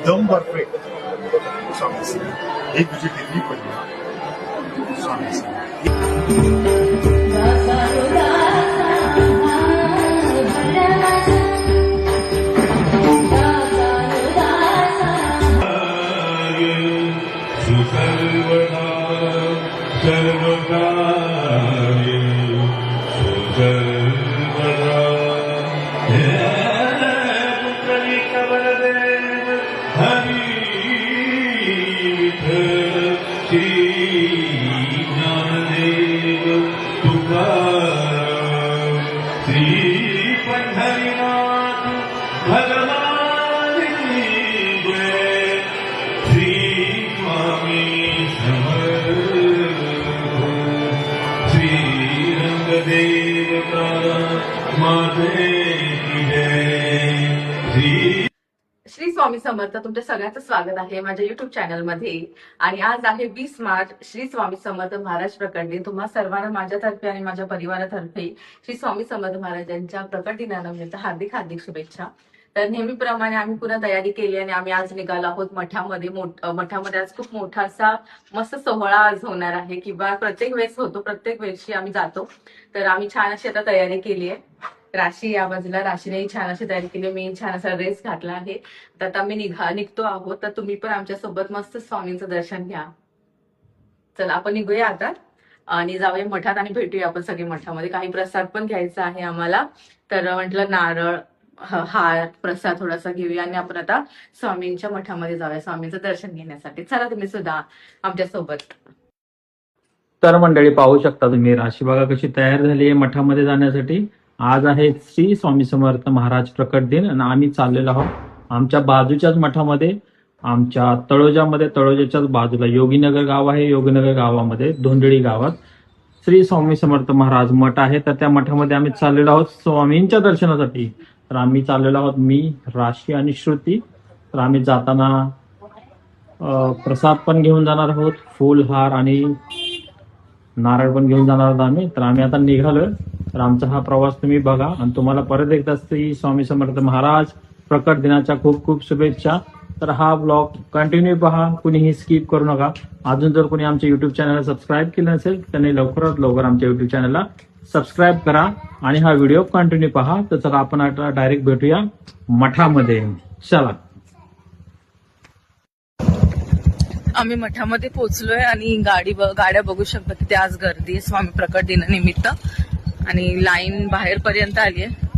दम परफेक्ट स्वामी समर्थ। एक तुझी डिग्री पडली स्वामी समर्थ। श्री स्वामी समर्थ, तुमच्या सगळ्यांचं स्वागत आहे माझ्या युट्यूब चॅनलमध्ये। आणि आज आहे 20 मार्च, श्री स्वामी समर्थ महाराज प्रकट दिन। तुम्हा सर्वांना माझ्यातर्फे आणि माझ्या परिवारातर्फे श्री स्वामी समर्थ महाराजांच्या प्रकट दिनानिमित्त हार्दिक हार्दिक शुभेच्छा। तर नेहमीप्रमाणे आम्ही पुन्हा तयारी केली आणि आम्ही आज निघालो आहोत मठामध्ये। मठामध्ये आज खूप मोठा असा मस्त सोहळा आज होणार आहे, किंवा प्रत्येक वेळेस होतो, प्रत्येक वेळेशी आम्ही जातो। तर आम्ही छान अशी आता तयारी केली आहे। राशी या बाजूला, राशीनेही छान अशी तयारी केली, मी छान असा ड्रेस घातला आहे। तर आता आम्ही निघतो आहोत, तर तुम्ही पण आमच्या सोबत मस्त स्वामींचं दर्शन घ्या। चला आपण निघूया आता आणि जाऊया मठात आणि भेटूया आपण सगळे मठामध्ये। काही प्रसाद पण घ्यायचा आहे आम्हाला, तर म्हटलं नारळ हार प्रसाद थोडासा घेऊया आणि आपण आता स्वामींच्या मठामध्ये जाऊया स्वामींचं दर्शन घेण्यासाठी। चला तुम्ही सुद्धा आमच्या सोबत। तर मंडळी पाहू शकता तुम्ही, राशी बघा कशी तयार झाली आहे मठामध्ये जाण्यासाठी। आज आहे श्री स्वामी समर्थ महाराज प्रकट दिन आणि आम्ही चाललेलो आहोत आमच्या बाजूच्याच मठामध्ये, आमच्या तळोजाच्याच बाजूला योगीनगर गाव आहे। योगीनगर गावामध्ये धोंडळी गावात श्री स्वामी समर्थ महाराज मठ आहे। तर त्या मठामध्ये आम्ही चाललेलो आहोत स्वामींच्या दर्शनासाठी। तर आम्ही चाललेलो आहोत, मी, राशी आणि श्रुती। तर आम्ही जाताना प्रसाद पण घेऊन जाणार आहोत, फूल हार आणि नारळ पण घेऊन जाणार आहोत आम्ही। तर आम्ही आता निघालोय। तर आमचा हा प्रवास तुम्ही बघा आणि तुम्हाला परत एकदा श्री स्वामी समर्थ महाराज प्रकट दिनाच्या खूप खूप शुभेच्छा। तर हा ब्लॉग कंटिन्यू पहा, कुणीही स्किप करू नका। अजून जर कोणी आमच्या युट्यूब चॅनलला सबस्क्राईब केलं नसेल त्यांनी लवकरात लवकर आमच्या युट्यूब चॅनलला सबस्क्राईब करा आणि हा व्हिडिओ कंटिन्यू पहा। तर चला आपण आता डायरेक्ट भेटूया मठामध्ये, चला। आम्ही मठामध्ये पोहोचलोय आणि गाड्या बघू शकता की आज गर्दी आहे स्वामी प्रकट दिनानिमित्त आणि लाईन बाहेर पर्यंत आली आहे।